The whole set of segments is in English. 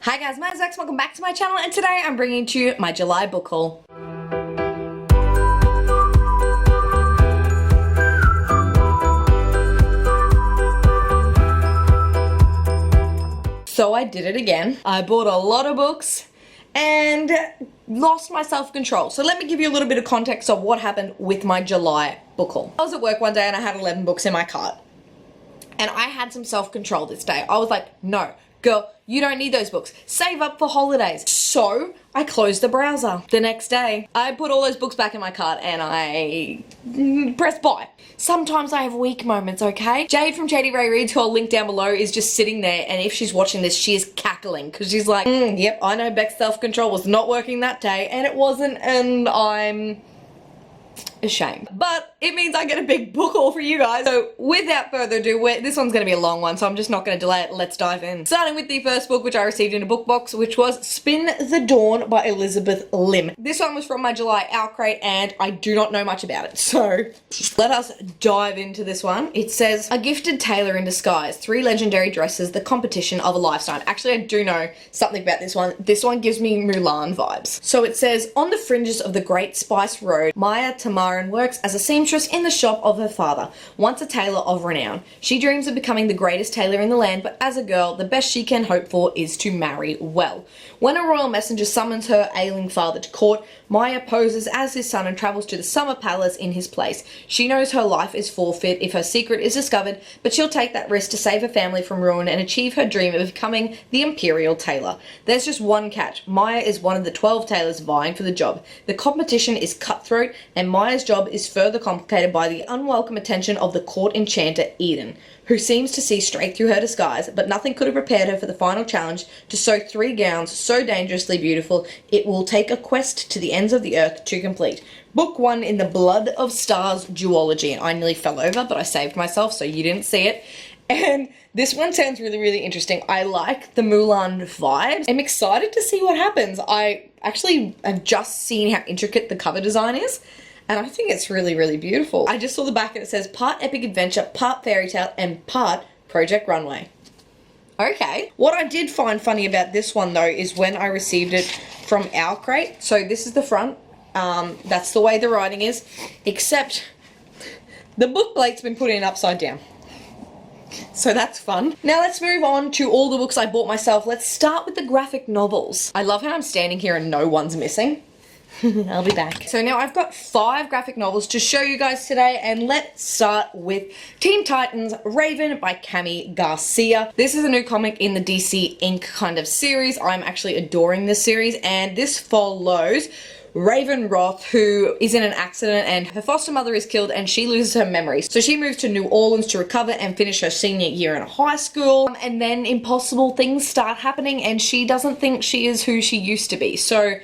Hi guys, my name's Bex, welcome back to my channel, and today I'm bringing to you my July book haul. So I did it again. I bought a lot of books and lost my self-control. So let me give you a little bit of context of what happened with my July book haul. I was at work one day and I had 11 books in my cart. And I had some self-control this day. I was like, no, girl, you don't need those books. Save up for holidays. So I closed the browser. The next day, I put all those books back in my cart and I pressed buy. Sometimes I have weak moments, okay? Jade from Jady Ray Reads, who I'll link down below, is just sitting there, and if she's watching this, she is cackling because she's like, yep, I know Beck's self-control was not working that day, and it wasn't, and I'm ashamed. But it means I get a big book haul for you guys. So without further ado, this one's going to be a long one, so I'm just not going to delay it. Let's dive in. Starting with the first book which I received in a book box, which was Spin the Dawn by Elizabeth Lim. This one was from my July Outcrate and I do not know much about it, so let us dive into this one. It says, A Gifted Tailor in Disguise, 3 Legendary Dresses, the Competition of a Lifetime. Actually, I do know something about this one. This one gives me Mulan vibes. So it says, on the fringes of the Great Spice Road, Maya Tamarin works as a seamstress in the shop of her father, once a tailor of renown. She dreams of becoming the greatest tailor in the land, but as a girl, the best she can hope for is to marry well. When a royal messenger summons her ailing father to court, Maya poses as his son and travels to the summer palace in his place. She knows her life is forfeit if her secret is discovered, but she'll take that risk to save her family from ruin and achieve her dream of becoming the imperial tailor. There's just one catch. Maya is one of the 12 tailors vying for the job. The competition is cutthroat, and Maya's job is further complicated by the unwelcome attention of the court enchanter Eden, who seems to see straight through her disguise, but nothing could have prepared her for the final challenge to sew 3 gowns so dangerously beautiful it will take a quest to the ends of the earth to complete. Book 1 in the Blood of Stars duology, and I nearly fell over, but I saved myself so you didn't see it. And this one sounds really, really interesting. I like the Mulan vibes. I'm excited to see what happens. I actually have just seen how intricate the cover design is, and I think it's really, really beautiful. I just saw the back and it says part epic adventure, part fairy tale, and part Project Runway. Okay. What I did find funny about this one though is when I received it from Outcrate. So this is the front. That's the way the writing is, except the book plate's been put in upside down. So that's fun. Now let's move on to all the books I bought myself. Let's start with the graphic novels. I love how I'm standing here and no one's missing. I'll be back. So now I've got 5 graphic novels to show you guys today, and let's start with Teen Titans Raven by Cami Garcia. This is a new comic in the DC Inc. kind of series. I'm actually adoring this series, and this follows Raven Roth, who is in an accident and her foster mother is killed and she loses her memory. So she moves to New Orleans to recover and finish her senior year in high school. And then impossible things start happening and she doesn't think she is who she used to be. So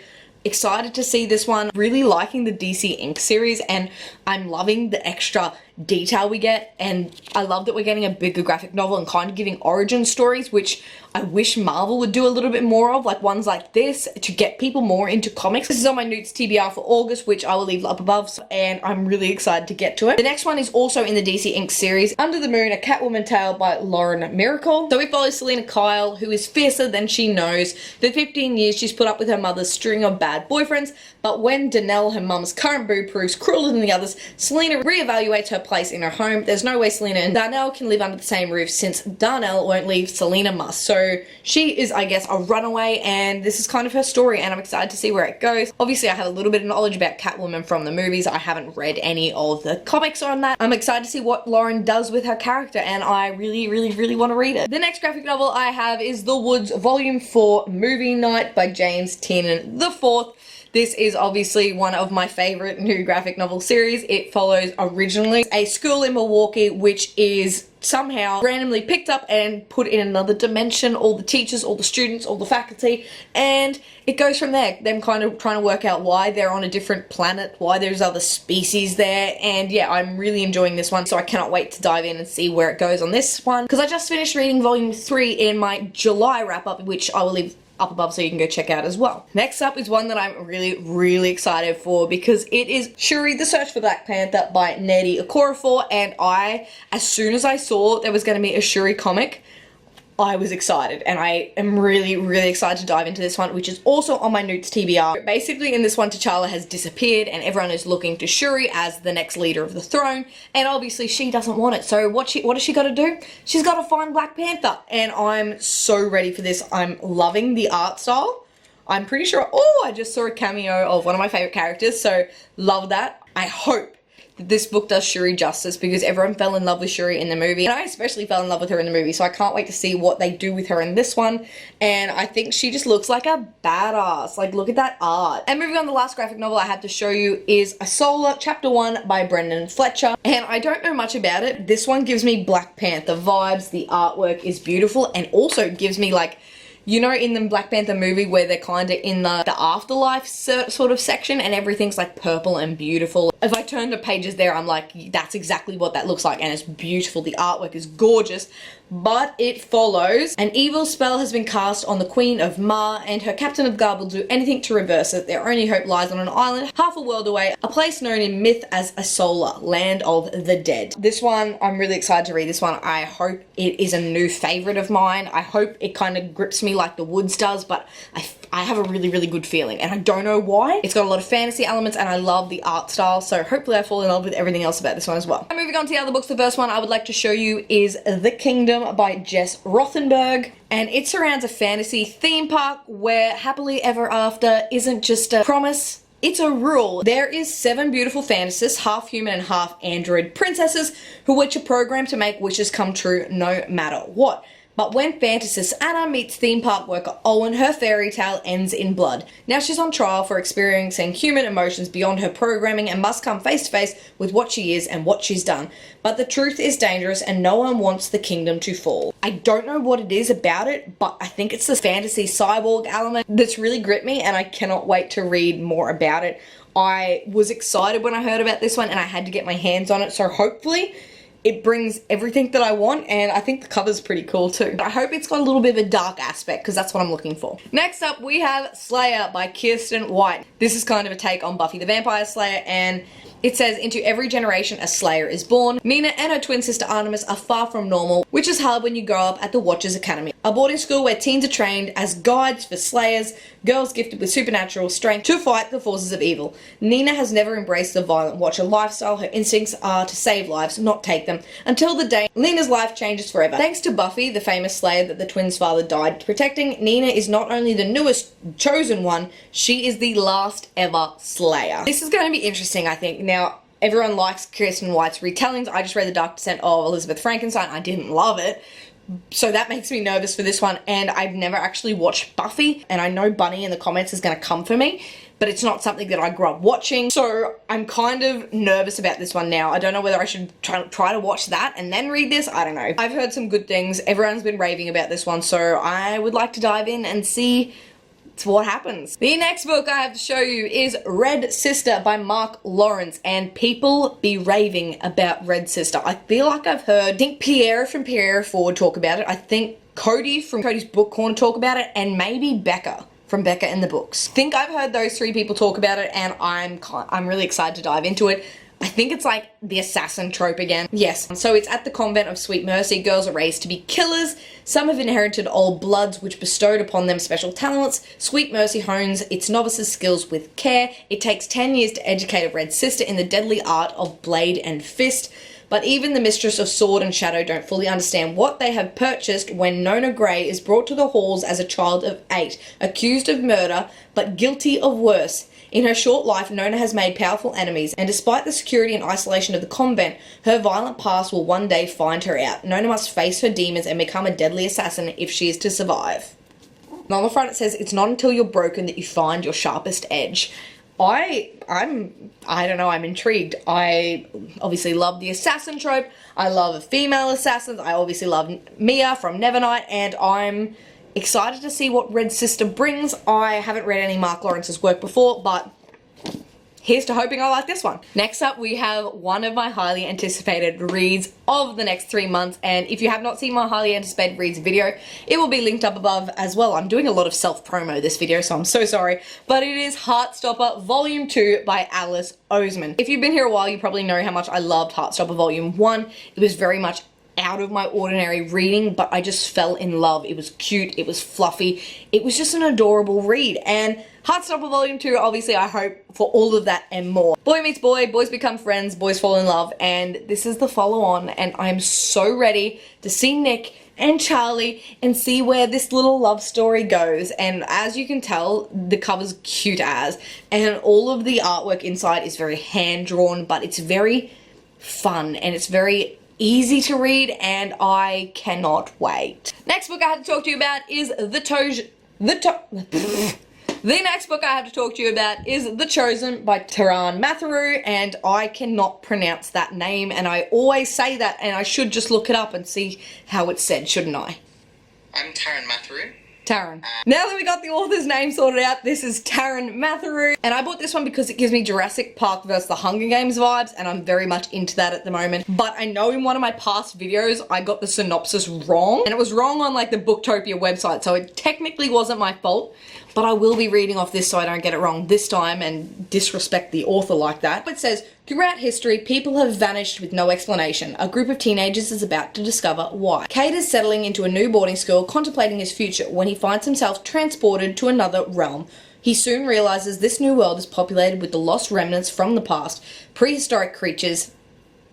excited to see this one. Really liking the DC Inc. series, and I'm loving the extra detail we get, and I love that we're getting a bigger graphic novel and kind of giving origin stories, which I wish Marvel would do a little bit more of, like ones like this, to get people more into comics. This is on my Newts TBR for August, which I will leave up above, and I'm really excited to get to it. The next one is also in the DC Inc. series, Under the Moon, a Catwoman Tale by Lauren Miracle. So we follow Selena Kyle, who is fiercer than she knows. For 15 years, she's put up with her mother's string of bad boyfriends, but when Danelle, her mum's current boo, proves crueler than the others, Selena reevaluates her place in her home. There's no way Selena and Darnell can live under the same roof since Darnell won't leave, Selena must. So she is, I guess, a runaway, and this is kind of her story, and I'm excited to see where it goes. Obviously, I have a little bit of knowledge about Catwoman from the movies. I haven't read any of the comics on that. I'm excited to see what Lauren does with her character, and I really, really, really want to read it. The next graphic novel I have is The Woods Volume 4 Movie Night by James Tiernan IV. This is obviously one of my favorite new graphic novel series. It follows originally a school in Milwaukee, which is somehow randomly picked up and put in another dimension. All the teachers, all the students, all the faculty, and it goes from there. Them kind of trying to work out why they're on a different planet, why there's other species there, and yeah, I'm really enjoying this one, so I cannot wait to dive in and see where it goes on this one, because I just finished reading volume 3 in my July wrap-up, which I will leave up above so you can go check out as well. Next up is one that I'm really, really excited for because it is Shuri, The Search for Black Panther by Nnedi Okorafor, and as soon as I saw there was going to be a Shuri comic, I was excited, and I am really, really excited to dive into this one, which is also on my Newts TBR. Basically, in this one, T'Challa has disappeared, and everyone is looking to Shuri as the next leader of the throne, and obviously she doesn't want it. So what has she got to do? She's got to find Black Panther, and I'm so ready for this. I'm loving the art style. I'm pretty sure, oh, I just saw a cameo of one of my favorite characters, so love that. I hope that this book does Shuri justice, because everyone fell in love with Shuri in the movie, and I especially fell in love with her in the movie, so I can't wait to see what they do with her in this one. And I think she just looks like a badass. Like, look at that art. And moving on, the last graphic novel I have to show you is A Solar Chapter 1 by Brendan Fletcher, and I don't know much about it. This one gives me Black Panther vibes. The artwork is beautiful, and also gives me, like, you know, in the Black Panther movie where they're kind of in the afterlife sort of section, and everything's like purple and beautiful. If I turn the pages there, I'm like, that's exactly what that looks like, and it's beautiful. The artwork is gorgeous, but it follows: an evil spell has been cast on the Queen of Ma, and her captain of the guard will do anything to reverse it. Their only hope lies on an island half a world away, a place known in myth as Asola, land of the dead. This one, I'm really excited to read this one. I hope it is a new favorite of mine. I hope it kind of grips me like The Woods does, but I have a really, really good feeling, and I don't know why. It's got a lot of fantasy elements, and I love the art style, so hopefully I fall in love with everything else about this one as well. And moving on to the other books, the first one I would like to show you is The Kingdom by Jess Rothenberg, and it surrounds a fantasy theme park where happily ever after isn't just a promise, it's a rule. There is 7 beautiful fantasists, half human and half android princesses, who which are programmed to make wishes come true no matter what. But when fantasist Anna meets theme park worker Owen, her fairy tale ends in blood. Now she's on trial for experiencing human emotions beyond her programming, and must come face to face with what she is and what she's done. But the truth is dangerous, and no one wants the kingdom to fall. I don't know what it is about it, but I think it's the fantasy cyborg element that's really gripped me, and I cannot wait to read more about it. I was excited when I heard about this one, and I had to get my hands on it, so hopefully it brings everything that I want, and I think the cover's pretty cool too. I hope it's got a little bit of a dark aspect, because that's what I'm looking for. Next up, we have Slayer by Kirsten White. This is kind of a take on Buffy the Vampire Slayer, and it says, into every generation a Slayer is born. Nina and her twin sister Artemis are far from normal, which is hard when you grow up at the Watchers Academy, a boarding school where teens are trained as guides for Slayers, girls gifted with supernatural strength to fight the forces of evil. Nina has never embraced the violent Watcher lifestyle. Her instincts are to save lives, not take them, until the day Nina's life changes forever. Thanks to Buffy, the famous Slayer that the twins' father died protecting, Nina is not only the newest chosen one, she is the last ever Slayer. This is going to be interesting, I think. Now, everyone likes Kirsten White's retellings. I just read The Dark Descent of Elizabeth Frankenstein. I didn't love it, so that makes me nervous for this one, and I've never actually watched Buffy, and I know Bunny in the comments is going to come for me, but it's not something that I grew up watching, so I'm kind of nervous about this one now. I don't know whether I should try to watch that and then read this. I don't know. I've heard some good things. Everyone's been raving about this one, so I would like to dive in and see what happens. The next book I have to show you is Red Sister by Mark Lawrence, and people be raving about Red Sister. I feel like I've heard, I think Pierre from Pierre Ford talk about it, I think Cody from Cody's Book Corner talk about it, and maybe Becca from Becca in the Books. I think I've heard those 3 people talk about it, and I'm really excited to dive into it. I think it's like the assassin trope again. Yes, so it's at the convent of Sweet Mercy. Girls are raised to be killers. Some have inherited old bloods which bestowed upon them special talents. Sweet Mercy hones its novices' skills with care. It takes 10 years to educate a Red Sister in the deadly art of blade and fist. But even the Mistress of Sword and Shadow don't fully understand what they have purchased when Nona Grey is brought to the halls as a child of 8, accused of murder, but guilty of worse. In her short life, Nona has made powerful enemies, and despite the security and isolation of the convent, her violent past will one day find her out. Nona must face her demons and become a deadly assassin if she is to survive. And on the front it says, it's not until you're broken that you find your sharpest edge. I don't know, I'm intrigued. I obviously love the assassin trope. I love female assassins. I obviously love Mia from Nevernight, and I'm excited to see what Red Sister brings. I haven't read any Mark Lawrence's work before, but here's to hoping I like this one. Next up, we have one of my highly anticipated reads of the next 3 months, and if you have not seen my highly anticipated reads video, it will be linked up above as well. I'm doing a lot of self-promo this video, so I'm so sorry, but it is Heartstopper Volume 2 by Alice Oseman. If you've been here a while, you probably know how much I loved Heartstopper Volume 1. It was very much out of my ordinary reading, but I just fell in love. It was cute, it was fluffy, it was just an adorable read. And Heartstopper Volume 2, obviously I hope for all of that and more. Boy meets boy, boys become friends, boys fall in love, and this is the follow-on, and I'm so ready to see Nick and Charlie and see where this little love story goes. And as you can tell, the cover's cute as, and all of the artwork inside is very hand-drawn, but it's very fun and it's very easy to read, and I cannot wait. Next book I have to talk to you about is The next book I have to talk to you about is The Chosen by Taran Matharu, and I cannot pronounce that name, and I always say that, and I should just look it up and see how it's said, shouldn't I? I'm Taran Matharu. Taran. Now that we got the author's name sorted out, this is Taran Matharu, and I bought this one because it gives me Jurassic Park vs. The Hunger Games vibes, and I'm very much into that at the moment. But I know in one of my past videos, I got the synopsis wrong, and it was wrong on like the Booktopia website, so it technically wasn't my fault. But I will be reading off this so I don't get it wrong this time and disrespect the author like that. It says, throughout history, people have vanished with no explanation. A group of teenagers is about to discover why. Cade is settling into a new boarding school, contemplating his future, when he finds himself transported to another realm. He soon realizes this new world is populated with the lost remnants from the past, prehistoric creatures,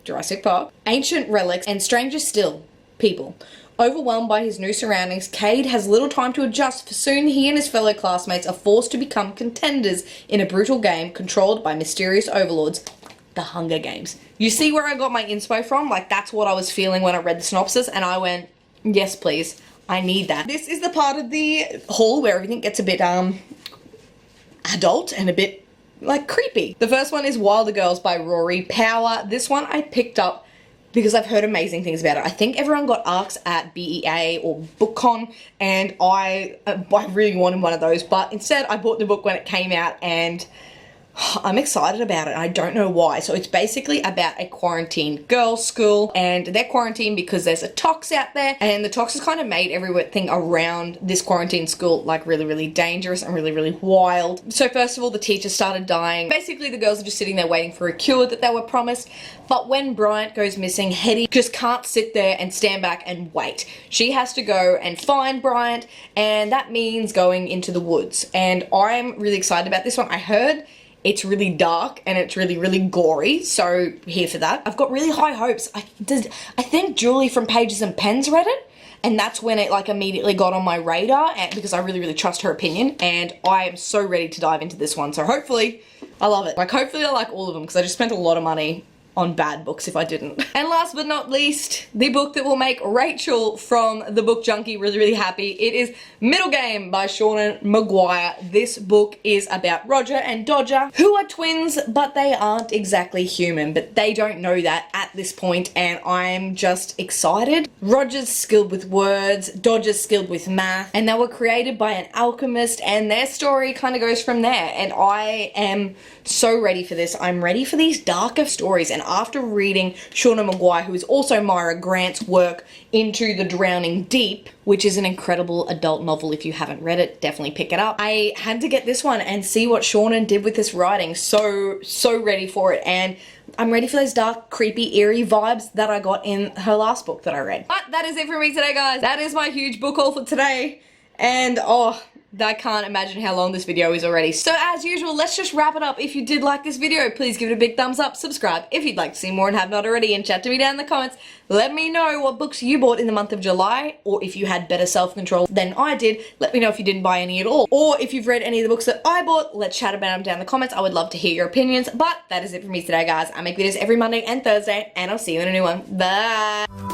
Jurassic Park, ancient relics, and stranger still, people. Overwhelmed by his new surroundings, Cade has little time to adjust, for soon he and his fellow classmates are forced to become contenders in a brutal game controlled by mysterious overlords, the Hunger Games. You see where I got my inspo from? Like, that's what I was feeling when I read the synopsis, and I went, yes please, I need that. This is the part of the haul where everything gets a bit, adult and a bit, like, creepy. The first one is Wilder Girls by Rory Power. This one I picked up because I've heard amazing things about it. I think everyone got ARCs at BEA or BookCon, and I really wanted one of those, but instead I bought the book when it came out, and I'm excited about it. I don't know why. So it's basically about a quarantined girls' school, and they're quarantined because there's a tox out there, and the tox has kind of made everything around this quarantine school like really, really dangerous and really, really wild. So first of all, the teachers started dying. Basically, the girls are just sitting there waiting for a cure that they were promised. But when Bryant goes missing, Hetty just can't sit there and stand back and wait. She has to go and find Bryant, and that means going into the woods. And I'm really excited about this one. I heard it's really dark and it's really, really gory, so here for that. I've got really high hopes. I think Julie from Pages and Pens read it, and that's when it like immediately got on my radar, and because I really, really trust her opinion, and I am so ready to dive into this one. So hopefully I love it. Like, hopefully I like all of them, because I just spent a lot of money on bad books if I didn't. And last but not least, the book that will make Rachel from The Book Junkie really, really happy. It is Middle Game by Seanan Maguire. This book is about Roger and Dodger, who are twins, but they aren't exactly human, but they don't know that at this point, and I'm just excited. Roger's skilled with words, Dodger's skilled with math, and they were created by an alchemist, and their story kind of goes from there, and I am so ready for this. I'm ready for these darker stories, and after reading Seanan Maguire, who is also Myra Grant's work, Into the Drowning Deep, which is an incredible adult novel. If you haven't read it, definitely pick it up. I had to get this one and see what Seanan did with this writing. So ready for it, and I'm ready for those dark, creepy, eerie vibes that I got in her last book that I read. But that is it for me today, guys. That is my huge book haul for today, and oh, I can't imagine how long this video is already. So as usual, let's just wrap it up. If you did like this video, please give it a big thumbs up, subscribe if you'd like to see more and have not already, and chat to me down in the comments. Let me know what books you bought in the month of July, or if you had better self-control than I did, let me know if you didn't buy any at all. Or if you've read any of the books that I bought, let's chat about them down in the comments. I would love to hear your opinions. But that is it for me today, guys. I make videos every Monday and Thursday, and I'll see you in a new one. Bye!